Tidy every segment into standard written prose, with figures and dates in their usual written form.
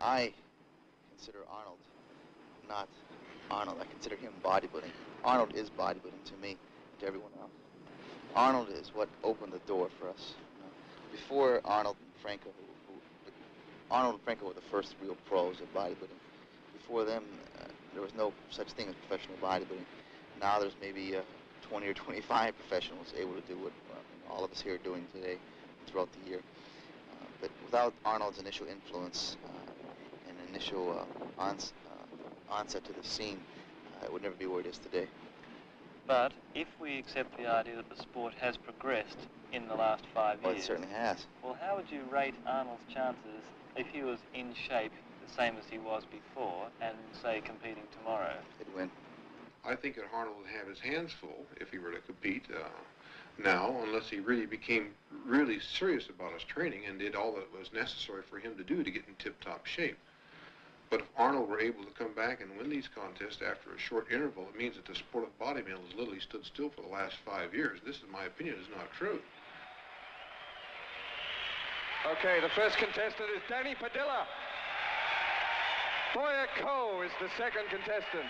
I consider Arnold not Arnold. I consider him bodybuilding. Arnold is bodybuilding to me, to everyone else. Arnold is what opened the door for us. You know? Before Arnold and Franco, Arnold and Franco were the first real pros of bodybuilding. Before them, there was no such thing as professional bodybuilding. Now there's maybe 20 or 25 professionals able to do what all of us here are doing today throughout the year. But without Arnold's initial influence and initial onset to the scene, it would never be where it is today. But if we accept the idea that the sport has progressed in the last 5 years... Well, it certainly has. Well, how would you rate Arnold's chances if he was in shape the same as he was before and, say, competing tomorrow? He'd win. I think that Arnold would have his hands full if he were to compete now, unless he really became really serious about his training and did all that was necessary for him to do to get in tip-top shape. But if Arnold were able to come back and win these contests after a short interval, it means that the sport of bodybuilding has literally stood still for the last 5 years. This, in my opinion, is not true. Okay, the first contestant is Danny Padilla. Boyer Coe is the second contestant.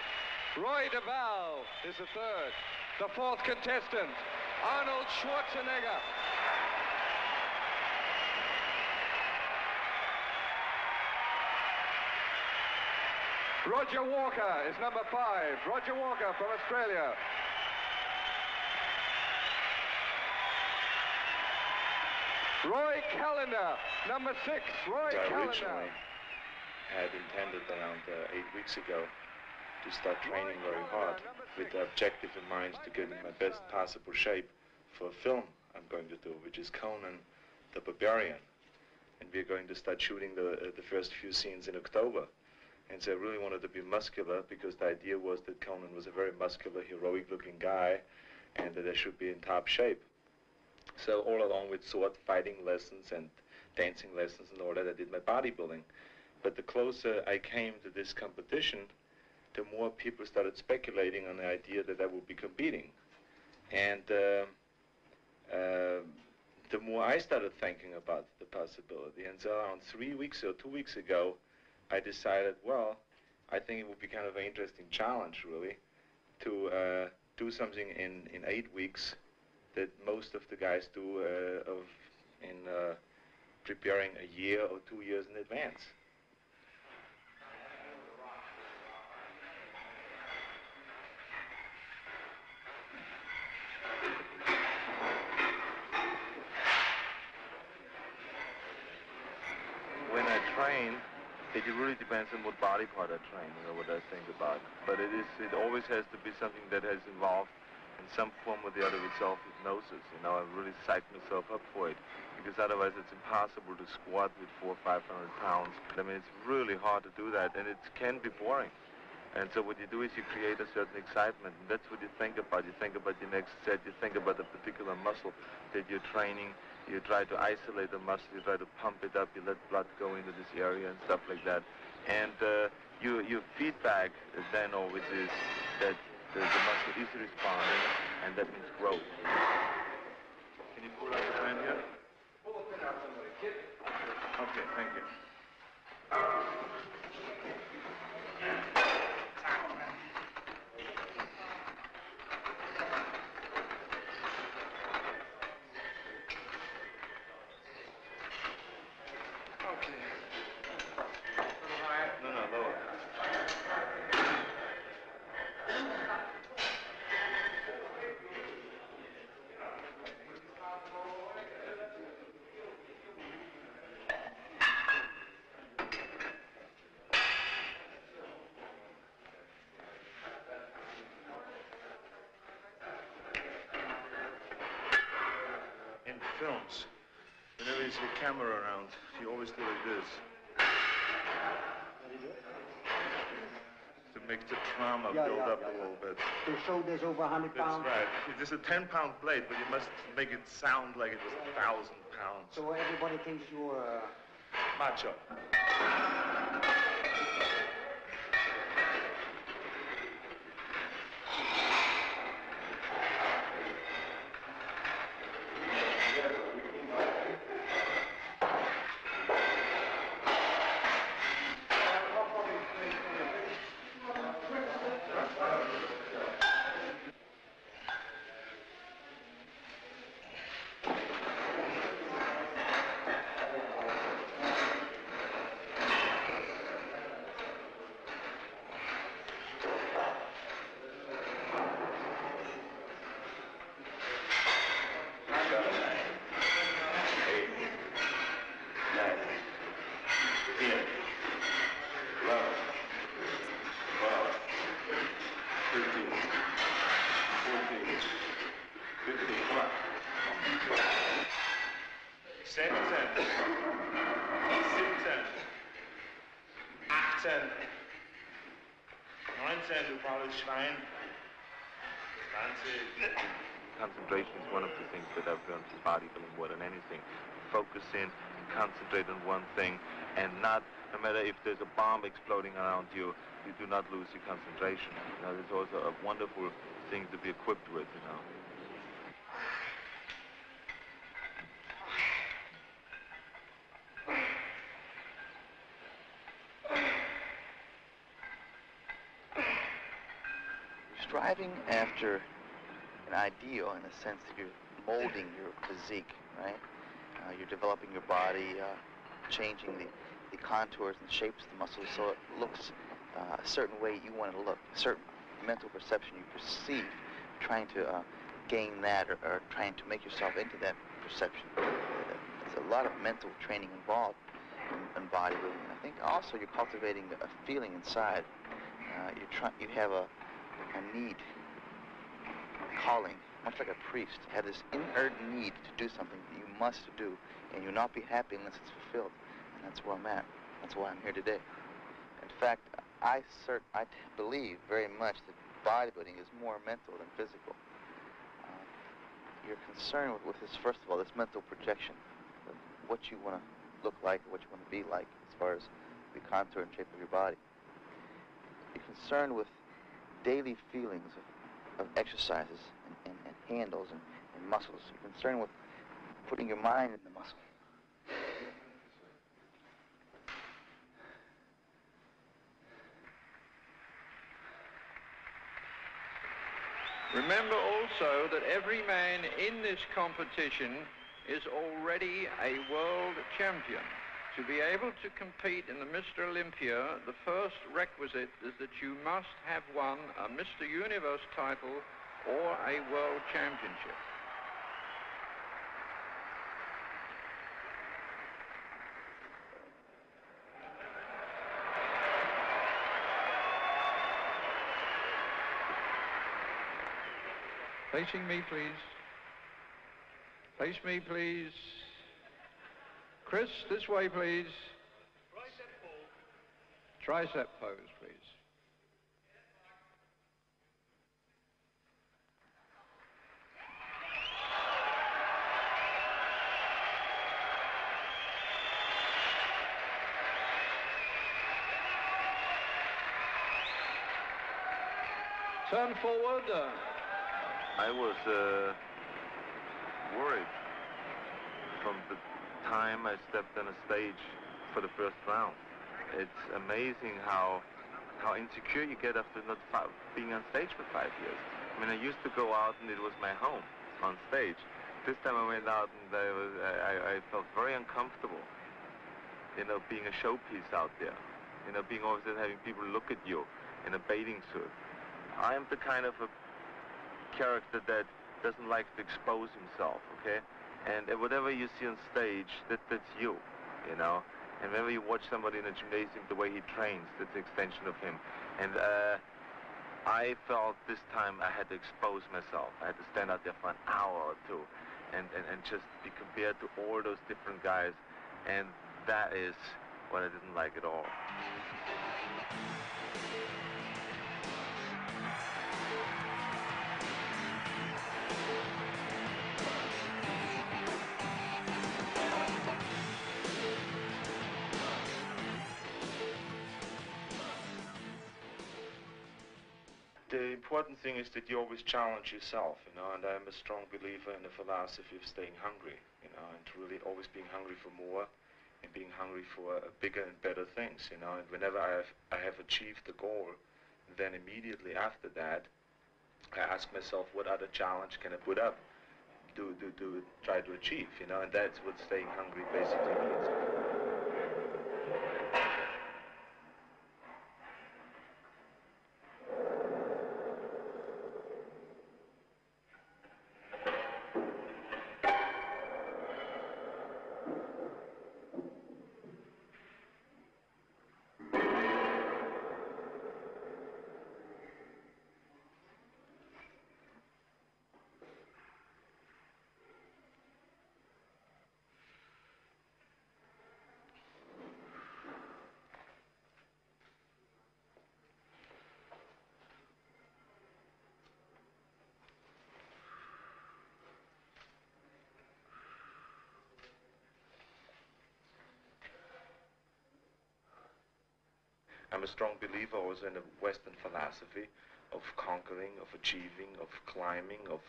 Roy DeVal is the third. The fourth contestant, Arnold Schwarzenegger. Roger Walker is number 5. Roger Walker from Australia. Roy Callender, number 6. Roy I Callender. originally had intended around 8 weeks ago to start training very hard with the objective in mind to get in my best possible shape for a film I'm going to do, which is Conan the Barbarian. And we're going to start shooting the first few scenes in October. And so I really wanted to be muscular because the idea was that Conan was a very muscular, heroic-looking guy and that I should be in top shape. So all along with sword fighting lessons and dancing lessons and all that, I did my bodybuilding. But the closer I came to this competition, the more people started speculating on the idea that I would be competing. And the more I started thinking about the possibility. And so around 3 weeks or 2 weeks ago, I decided, well, I think it would be kind of an interesting challenge, really, to do something in 8 weeks that most of the guys do in preparing a year or 2 years in advance. When I train, it really depends on what body part I train, what I think about. But it always has to be something that has involved in some form or the other with self-hypnosis. I really psych myself up for it, because otherwise it's impossible to squat with 400 or 500 pounds. I mean, it's really hard to do that, and it can be boring. And so what you do is you create a certain excitement, and that's what you think about. You think about your next set, you think about a particular muscle that you're training, you try to isolate the muscle, you try to pump it up, you let blood go into this area and stuff like that. And your feedback then always is that the muscle is responding, and that means growth. Can you pull out the pen here? Pull the pen out somebody, kid. Okay, thank you. Films, whenever you see a camera around, you always do like this. To make the trauma build up a little bit. To show there's over 100 pounds? That's right. It is a 10-pound blade, but you must make it sound like it was 1,000 pounds. So everybody thinks you're... macho. 18, 19, du faules Schwein, 20. Concentration is one of the things that I've learned from bodybuilding more than anything. Focus in and concentrate on one thing, and no matter if there's a bomb exploding around you, you do not lose your concentration. You know, it's also a wonderful thing to be equipped with, you know. Striving after an ideal in the sense that you're molding your physique, right? You're developing your body, changing the contours and shapes of the muscles so it looks a certain way you want it to look, a certain mental perception you perceive, trying to gain that or trying to make yourself into that perception. There's a lot of mental training involved in bodybuilding. I think also you're cultivating a feeling inside. You have a need, a calling, much like a priest. You have this inert need to do something that you must do, and you'll not be happy unless it's fulfilled. And that's where I'm at. That's why I'm here today. In fact, I believe very much that bodybuilding is more mental than physical. You're concerned with this, first of all, this mental projection of what you want to look like or what you want to be like as far as the contour and shape of your body. You're concerned with daily feelings of exercises and handles and muscles. You're concerned with putting your mind in the muscle. Remember also that every man in this competition is already a world champion. To be able to compete in the Mr. Olympia, the first requisite is that you must have won a Mr. Universe title or a world championship. Facing me, please. Face me, please. Chris, this way, please. Tricep pose, please. Turn forward. I was worried from the time I stepped on a stage for the first round. It's amazing how insecure you get after not being on stage for 5 years. I mean, I used to go out and it was my home on stage. This time I went out and I felt very uncomfortable, you know, being a showpiece out there, you know, being always having people look at you in a bathing suit. I am the kind of a character that doesn't like to expose himself, okay? And whatever you see on stage, that's you, you know? And whenever you watch somebody in a gymnasium, the way he trains, that's an extension of him. And I felt this time I had to expose myself. I had to stand out there for an hour or two and just be compared to all those different guys. And that is what I didn't like at all. The important thing is that you always challenge yourself, you know, and I'm a strong believer in the philosophy of staying hungry, you know, and really always being hungry for more and being hungry for bigger and better things, you know, and whenever I have achieved the goal, then immediately after that, I ask myself, what other challenge can I put up to try to achieve, you know, and that's what staying hungry basically means. I'm a strong believer also in the Western philosophy of conquering, of achieving, of climbing, of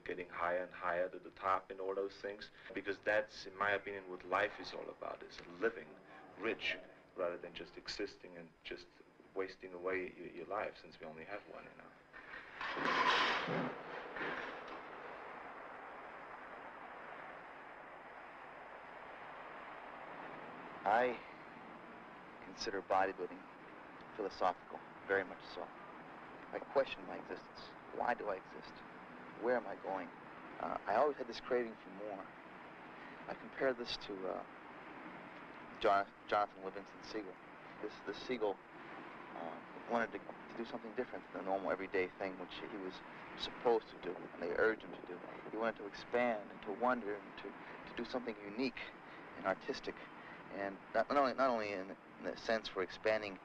getting higher and higher to the top and all those things. Because that's, in my opinion, what life is all about, is living rich rather than just existing and just wasting away your life, since we only have one, you know. I consider bodybuilding philosophical, very much so. I question my existence. Why do I exist? Where am I going? I always had this craving for more. I compare this to Jonathan Livingston Seagull. This seagull wanted to do something different than the normal everyday thing which he was supposed to do, and they urged him to do. He wanted to expand and to wonder and to do something unique and artistic, and not only in the sense for expanding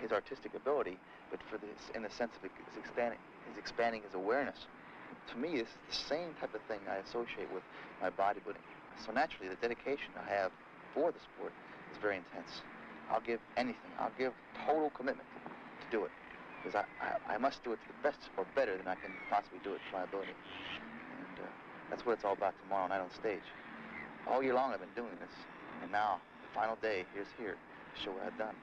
his artistic ability, but for this, in the sense of expanding his awareness. To me, it's the same type of thing I associate with my bodybuilding. So naturally, the dedication I have for the sport is very intense. I'll give anything. I'll give total commitment to do it, because I must do it to the best or better than I can possibly do it to my ability. And that's what it's all about tomorrow night on stage. All year long I've been doing this, and now, the final day, here's here to show what I've done.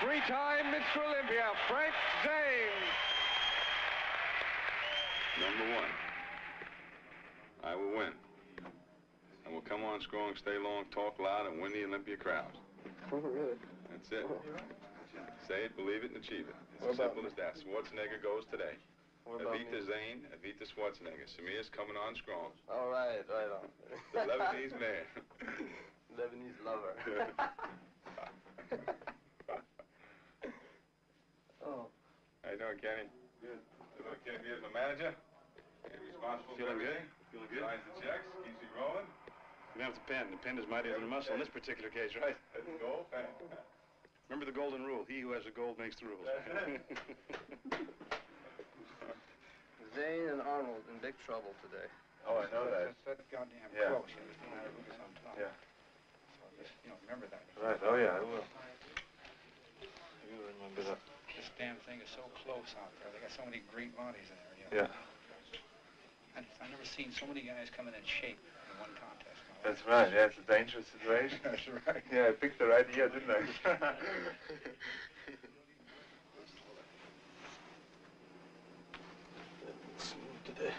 three-time Mr. Olympia, Frank Zane. Number one, I will win. I will come on strong, stay long, talk loud, and win the Olympia crowd. Oh, really? That's it. Say it, believe it, and achieve it. It's as simple as that. Schwarzenegger goes today. Evita Zane, Evita Schwarzenegger. Samir's coming on strong. All right, right on. The Lebanese man. Lebanese lover. Oh. How you doing, Kenny? Good. Kenny is my manager. He's responsible for everything. Feeling good? Signs the checks, keeps you rolling. You have the pen. The pen is mightier than the muscle in this particular case, right? That's the goal. Remember the golden rule. He who has the gold makes the rules. Zane and Arnold in big trouble today. Oh, I know that. That's goddamn Yeah. close. You know how to lose on top. Yeah. So just, remember that. Right. Oh, yeah, I will. I will remember that. This damn thing is so close out there. They got so many great bodies in there. Yeah. I've never seen so many guys come in shape in one contest. That's right. Yeah, it's a dangerous situation. That's right. Yeah, I picked the right year, didn't I? Today.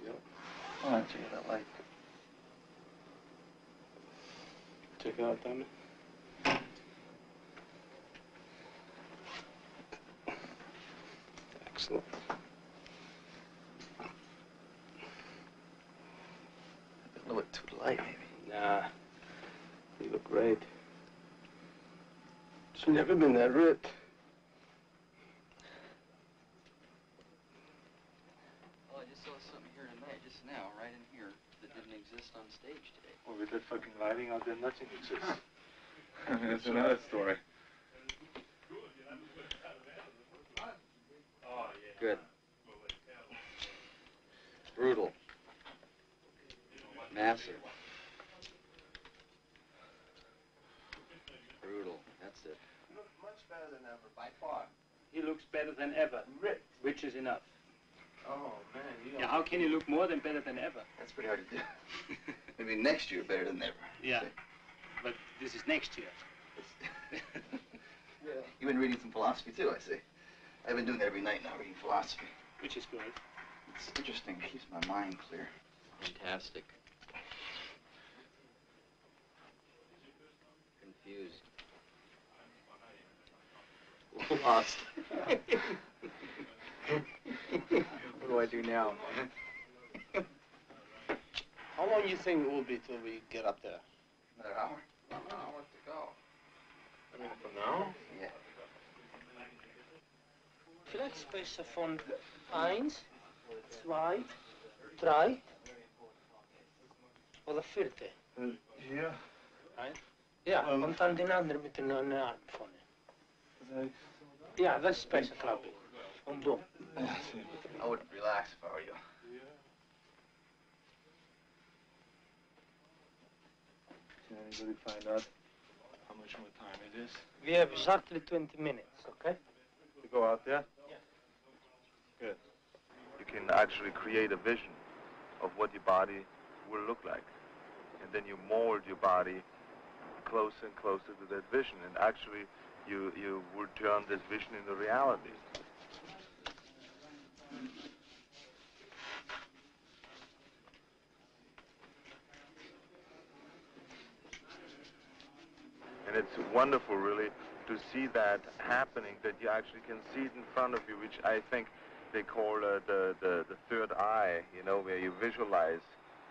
Yep. Oh, I see that light. Check it out, Tommy. Excellent. A little bit too light, maybe. Nah. You look great. She's never been that ripped. Well, I just saw something here tonight, just now, right in here, that didn't exist on stage today. Well, with that fucking lighting out there, nothing exists. That's another story. Good. Brutal. Massive. Brutal. That's it. You look much better than ever, by far. He looks better than ever, Ripped. which is enough. Oh, man. Yeah, how can he look more than better than ever? That's pretty hard to do. Maybe next year better than ever. Yeah. Say. But this is next year. Yeah. You've been reading some philosophy too, I see. I've been doing that every night now, reading philosophy. Which is good. It's interesting. It keeps my mind clear. Fantastic. Confused. Lost. What do I do now? How long you think it will be till we get up there? Another hour? An hour to go. I mean, from now? Yeah. Vielleicht Space von 1, 2, 3 oder 4. Hier? Ja, und dann den anderen mit den Arm vorne. Ja, das ist besser, glaube ich. Und du. I would relax if I were you. Can anybody find out how much more time it is? We have exactly 20 minutes, okay? To go out there? Yeah. Good. You can actually create a vision of what your body will look like. And then you mold your body closer and closer to that vision. And actually, you will turn this vision into reality. And it's wonderful, really, to see that happening, that you actually can see it in front of you, which I think they call the third eye, you know, where you visualize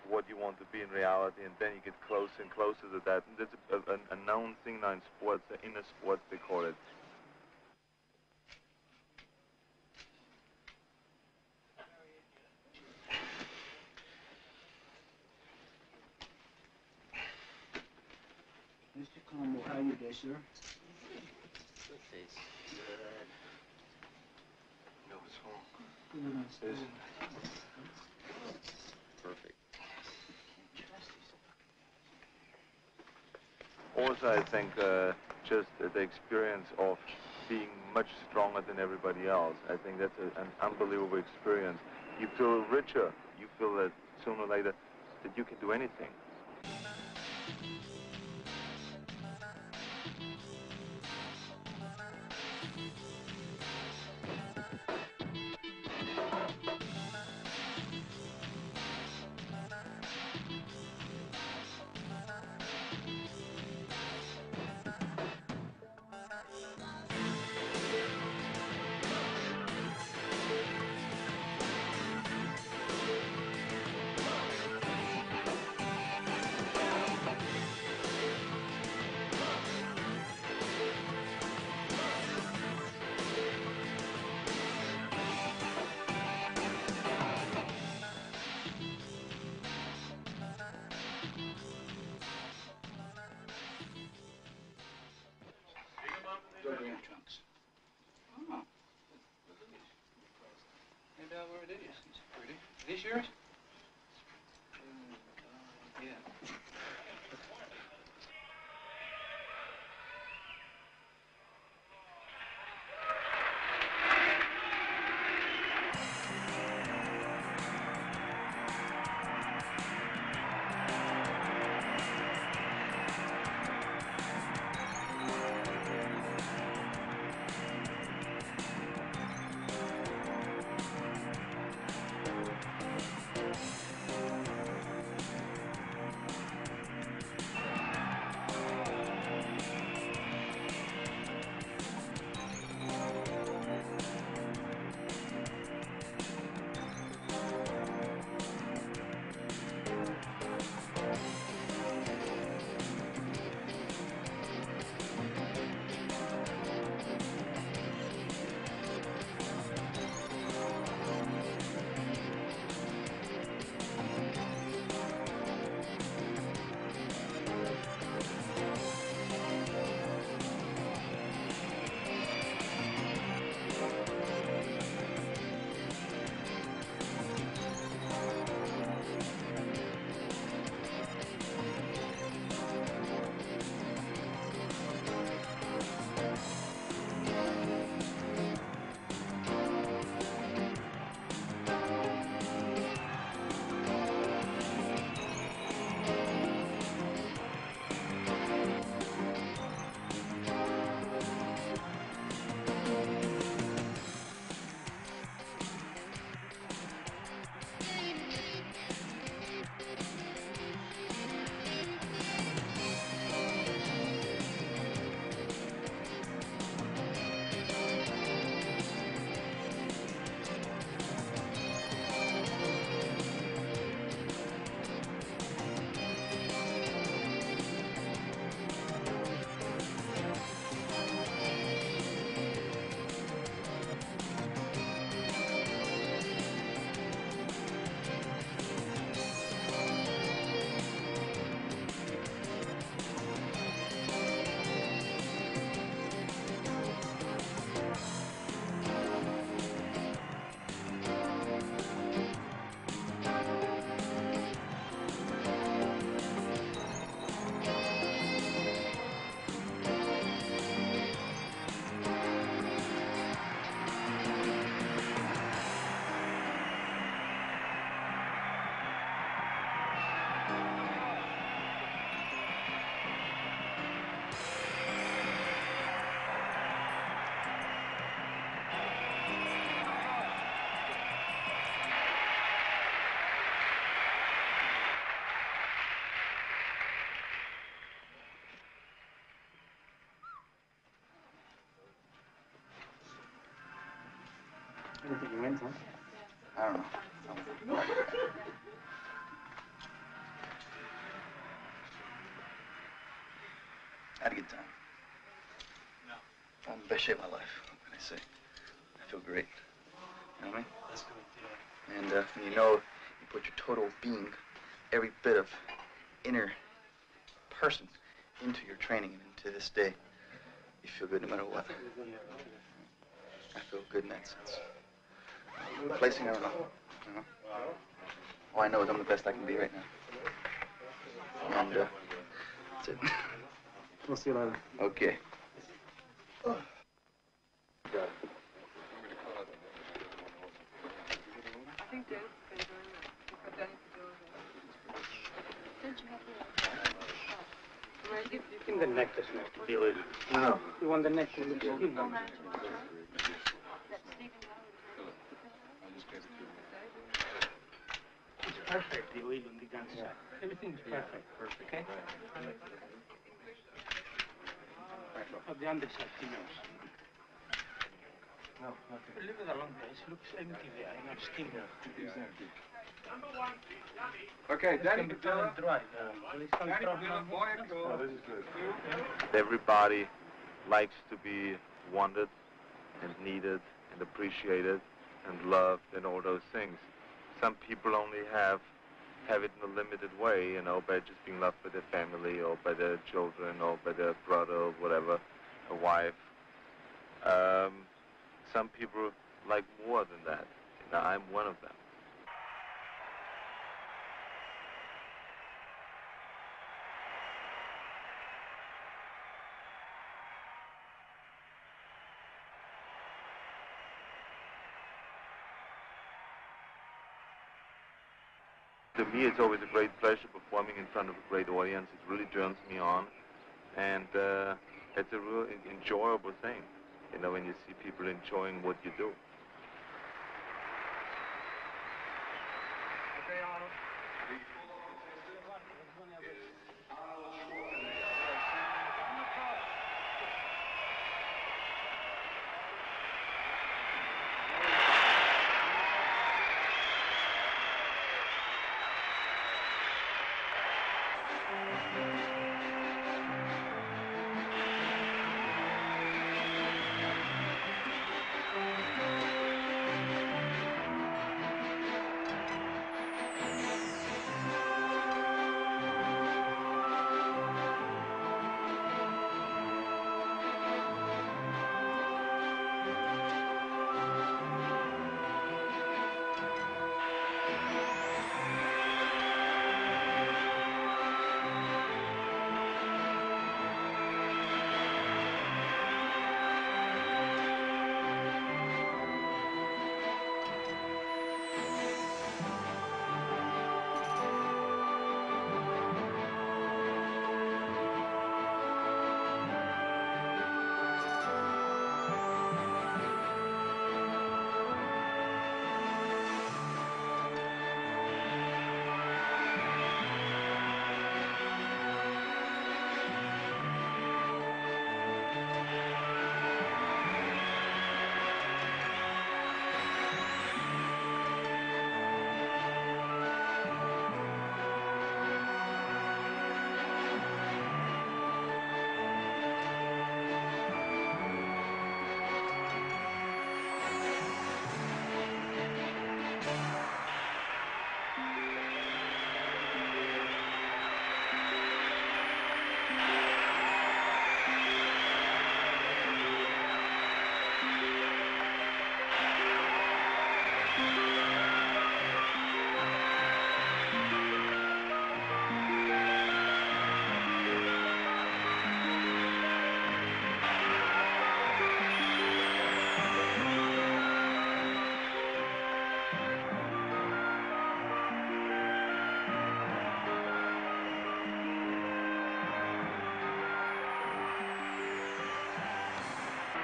what you want to be in reality, and then you get closer and closer to that. And that's a known thing now in sports, in the sports they call it. Mr. Como, how are you there, sir? Good face. No, what's wrong? Perfect. Also, I think just the experience of being much stronger than everybody else. I think that's an unbelievable experience. You feel richer. You feel that sooner or later that you can do anything. Your grand trunks. Oh. Maybe I'll wear it in. It's pretty. Is this yours? Yeah. I don't think he wins, huh? I don't know. I had a good time. I'm in the best shape of my life. What can I say? I feel great. You know what I mean? That's good, yeah. And you know, you put your total being, every bit of inner person into your training and into this day, you feel good no matter what. I feel good in that sense. Placing, I don't know. You know? All I know is I'm the best I can be right now. And that's it. We'll see you later. Okay. I think the neck doesn't have to be little. No. You want the neck to look skinny. It's perfect, the oil on the gun side. Everything's perfect. Perfect. Okay? On the underside, he knows. No, nothing. Leave it alone, guys. It looks empty there. Enough skin there. Okay, Danny, Dry. Everybody likes to be wanted and needed and appreciated and loved and all those things. Some people only have it in a limited way, you know, by just being loved by their family or by their children or by their brother or whatever, a wife. Some people like more than that. You know, I'm one of them. To me, it's always a great pleasure performing in front of a great audience. It really turns me on, and it's a real enjoyable thing, you know, when you see people enjoying what you do. Okay, Arnold.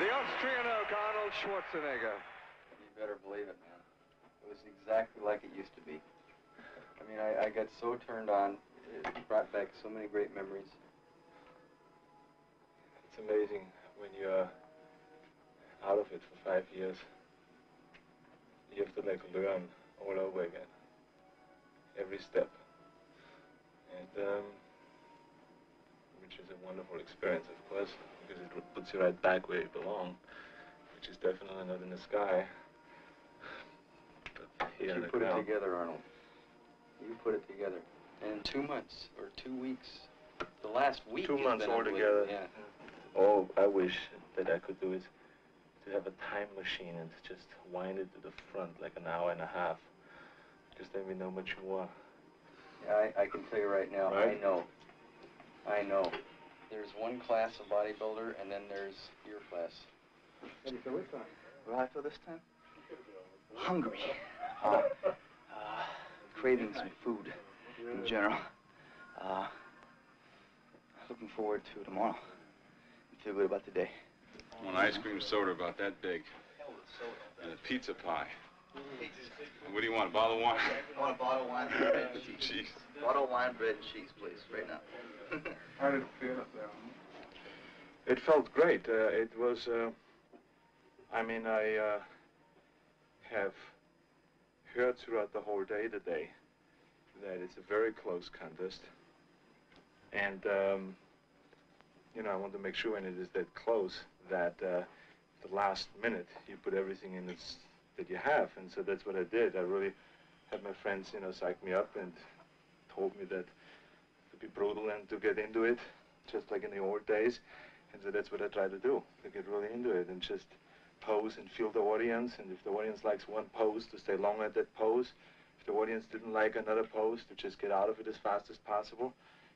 The Austrian oak, Arnold Schwarzenegger. You better believe it, man. It was exactly like it used to be. I mean, I got so turned on. It brought back so many great memories. It's amazing when you're out of it for 5 years. You have to like learn all over again. Every step. And which is a wonderful experience, of course, because it puts you right back where you belong, which is definitely not in the sky, but here in the You put ground. it together, Arnold. You put it together. And in 2 months, or 2 weeks, the last week 2 has months been altogether. unbelievable. Yeah. All I wish that I could do is to have a time machine and just wind it to the front like an hour and a half, because then we know much more. Yeah, I can tell you right now, Right? I know. There's one class of bodybuilder, and then there's your class. What do you feel this time? What do I feel this time? Hungry. Craving some food in general. Looking forward to tomorrow. And feel good about the day. I want an ice cream soda about that big. And a pizza pie. And what do you want, a bottle of wine? I want a bottle of wine, bread, and cheese. Cheese. Bottle of wine, bread, and cheese, please, right now. How did it feel up there? It felt great. It was, I mean, I have heard throughout the whole day today that it's a very close contest. And, you know, I want to make sure when it is that close that the last minute you put everything in that you have. And so that's what I did. I really had my friends, you know, psych me up and told me that to be brutal and to get into it, just like in the old days. And so that's what I try to do, to get really into it and just pose and feel the audience. And if the audience likes one pose, to stay long at that pose. If the audience didn't like another pose, to just get out of it as fast as possible,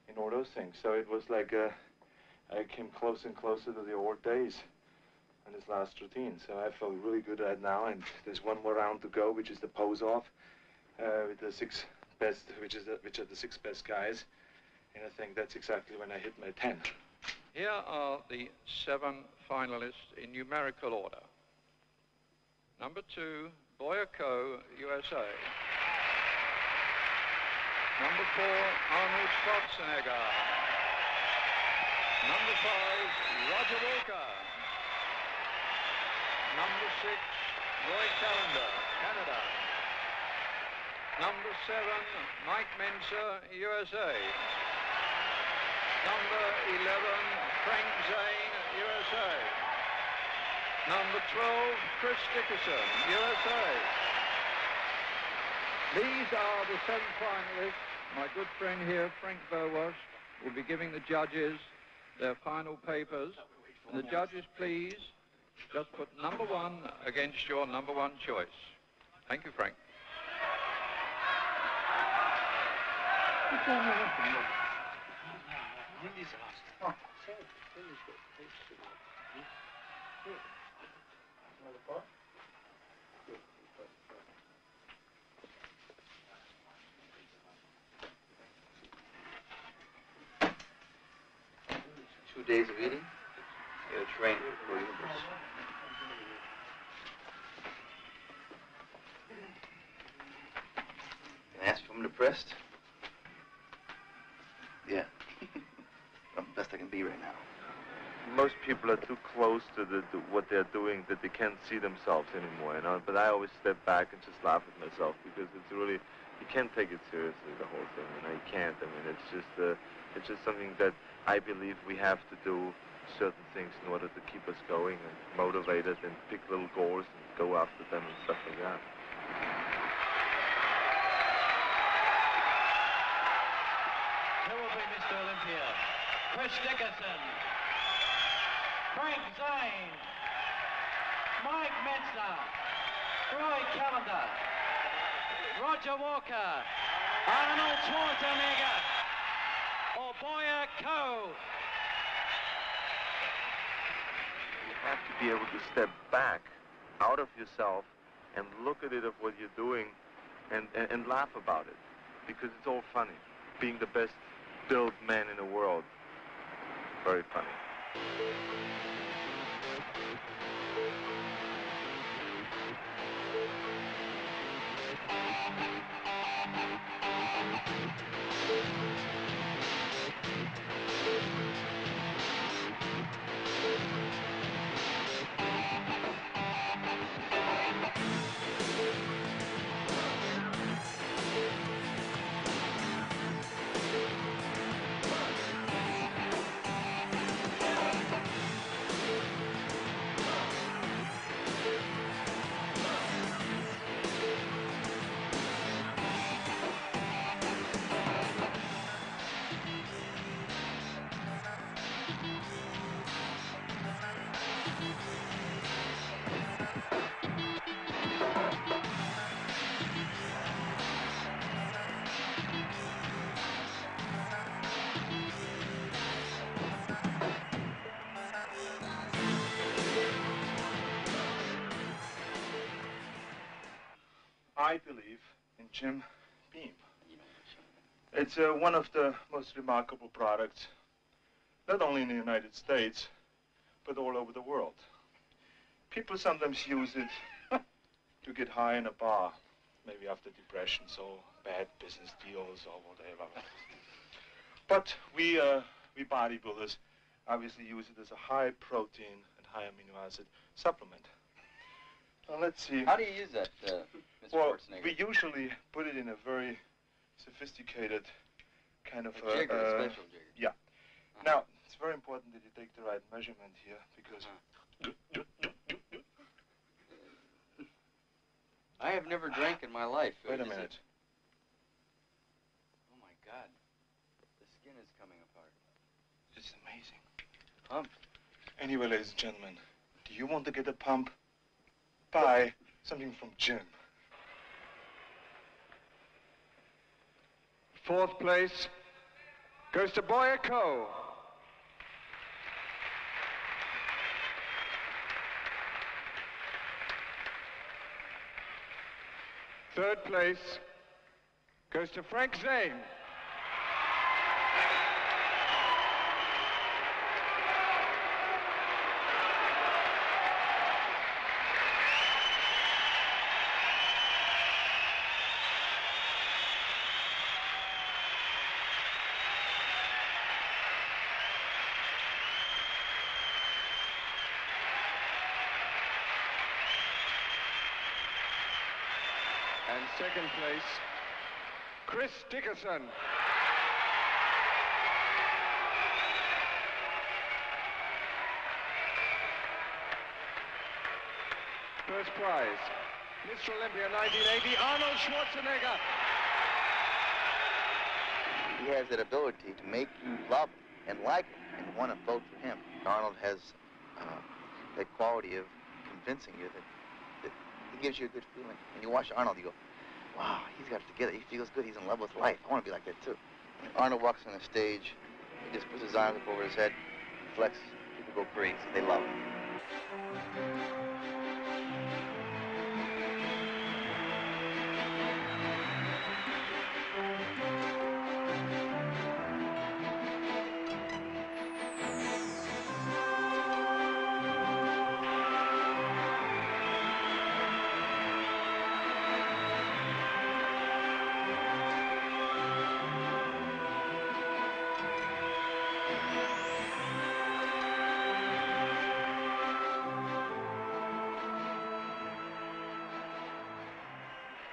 and all those things. So it was like I came closer and closer to the old days on this last routine. So I feel really good right now, and there's one more round to go, which is the pose off with the 6 best, which are the 6 best guys. And I think that's exactly when I hit my 10. Here are the 7 finalists in numerical order. Number 2, Boyako, USA. Number 4, Arnold Schwarzenegger. Number 5, Roger Walker. Number 6, Roy Callender, Canada. Number 7, Mike Menser, USA. Number 11, Frank Zane, USA. Number 12, Chris Dickerson, USA. These are the 7 finalists. My good friend here, Frank Verwas, will be giving the judges their final papers. And the judges, please, just put number 1 against your number 1 choice. Thank you, Frank. Two days of eating, you gotta train for universe. Can I ask if I'm depressed? Yeah. I'm the best I can be right now. Most people are too close to what they're doing that they can't see themselves anymore, you know. But I always step back and just laugh at myself, because it's really, you can't take it seriously, the whole thing, you know. You can't. I mean, it's just something that I believe we have to do certain things in order to keep us going and motivated and pick little goals and go after them and stuff like that. Here will be Mr. Olympia, Chris Dickerson, Frank Zane, Mike Menser, Roy Callender, Roger Walker, Arnold Schwarzenegger, or Boyako. You have to be able to step back out of yourself and look at it of what you're doing and laugh about it, because it's all funny. Being the best built man in the world, very funny. I believe in Jim Beam. It's one of the most remarkable products, not only in the United States, but all over the world. People sometimes use it to get high in a bar, maybe after depressions or bad business deals or whatever. But we bodybuilders obviously use it as a high protein and high amino acid supplement. Now let's see. How do you use that, Mr. Schwarzenegger? We usually put it in a very sophisticated kind of a jigger, a special jigger. Yeah. Now, it's very important that you take the right measurement here, because I have never drank in my life. Wait a minute. Oh my God. The skin is coming apart. It's amazing. Pumped. Anyway, ladies and gentlemen, do you want to get a pump? Buy something from Jim. Fourth place goes to Boyako. Third place goes to Frank Zane. And second place, Chris Dickerson. First prize, Mr. Olympia 1980, Arnold Schwarzenegger. He has that ability to make you love him and like him and want to vote for him. Arnold has that quality of convincing you that he gives you a good feeling. When you watch Arnold, you go, wow, he's got it together. He feels good. He's in love with life. I want to be like that, too. When Arnold walks on the stage, he just puts his arms up over his head, flexes. People go crazy. They love him.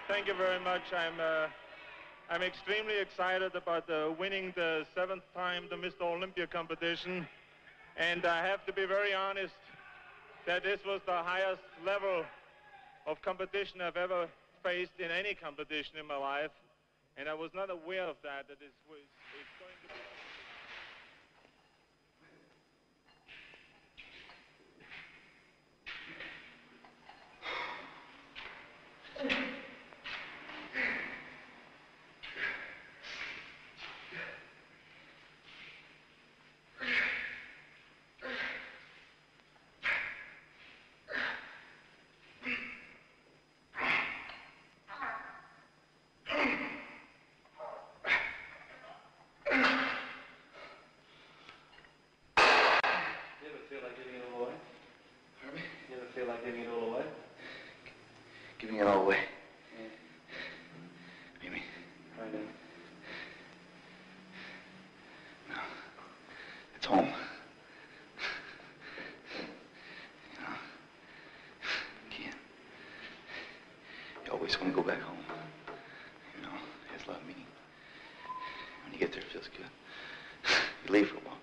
Thank you very much. I'm extremely excited about winning the 7th time the Mr. Olympia competition. And I have to be very honest that this was the highest level of competition I've ever faced in any competition in my life. And I was not aware of that it's going to be... Giving it all away. Yeah. What do you mean? Right in. No. It's home. You know, you can't. You always want to go back home. You know, it's love meaning. When you get there, it feels good. You leave for a while.